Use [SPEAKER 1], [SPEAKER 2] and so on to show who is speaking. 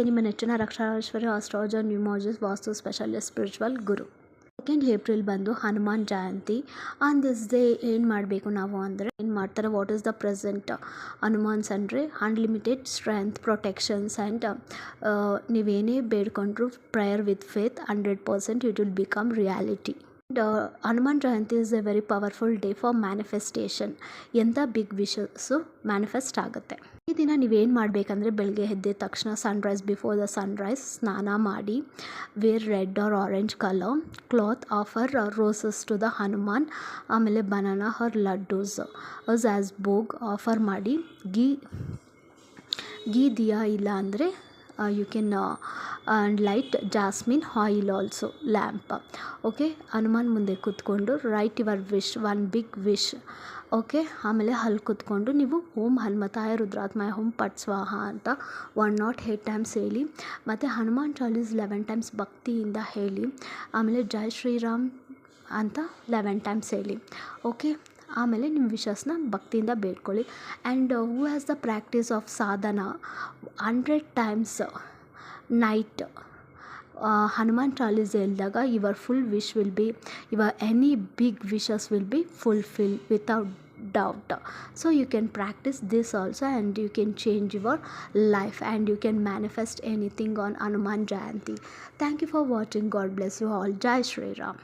[SPEAKER 1] ನಿಮ್ಮ ನೆಚ್ಚಿನ ರಕ್ಷಾಶ್ವರಿ astrologer numerologist vastu specialist spiritual guru. 2nd April ಬಂದು Hanuman Jayanti. On this day ಏನು ಮಾಡಬೇಕು ನಾವು ಅಂದರೆ ಏನು ಮಾಡ್ತಾರೆ, what is the present Hanuman's ಅಂದರೆ ಅನ್ಲಿಮಿಟೆಡ್ ಸ್ಟ್ರೆಂತ್, ಪ್ರೊಟೆಕ್ಷನ್ಸ್ ಆ್ಯಂಡ್ ನೀವೇನೇ ಬೇಡ್ಕೊಂಡ್ರು prayer with faith 100% it will become reality. Hanuman Jayanti is a very powerful day for manifestation. ಎಂಥ ಬಿಗ್ ವಿಶಸ್ಸು ಮ್ಯಾನಿಫೆಸ್ಟ್ ಆಗುತ್ತೆ. ಈ ದಿನ ನೀವೇನು ಮಾಡಬೇಕಂದ್ರೆ ಬೆಳಗ್ಗೆ ಎದ್ದ ತಕ್ಷಣ ಸನ್ರೈಸ್ ಬಿಫೋರ್ ದ ಸನ್ರೈಸ್ ಸ್ನಾನ ಮಾಡಿ, wear red or orange colour cloth, offer roses to the Hanuman, ಆಮೇಲೆ banana or laddoos as bhog offer ಮಾಡಿ, ಗೀ ದಿಯಾ ಇಲ್ಲ ಅಂದರೆ you can light jasmine oil also lamp. Okay, Hanuman ಮುಂದೆ ಕೂತ್ಕೊಂಡು write your wish, one big wish. Okay, ಆಮೇಲೆ ಅಲ್ಲಿ ಕೂತ್ಕೊಂಡು ನೀವು ಓಂ ಹನುಮತಾಯ ರುದ್ರಾತ್ಮಾಯ ಓಂ ಪಟ್ ಸ್ವಾಹ ಅಂತ 108 ಟೈಮ್ಸ್ ಹೇಳಿ, ಮತ್ತು ಹನುಮಾನ್ ಚಾಲೀಸ್ 11 ಟೈಮ್ಸ್ ಭಕ್ತಿಯಿಂದ ಹೇಳಿ, ಆಮೇಲೆ ಜೈ ಶ್ರೀರಾಮ್ ಅಂತ 11 ಟೈಮ್ಸ್ ಹೇಳಿ. ಓಕೆ, ಆಮೇಲೆ ನಿಮ್ಮ ವಿಶಸ್ನ ಭಕ್ತಿಯಿಂದ ಬೇಡ್ಕೊಳ್ಳಿ. And who has the practice of sadhana 100 times night Hanuman Chalisa ಹೇಳಿದಾಗ your full wish will be, your any big wishes will be fulfil without doubt. So you can practice this also and you can change your life and you can manifest anything on Hanuman Jayanti. Thank you for watching. God bless you all. Jai Shri Ram.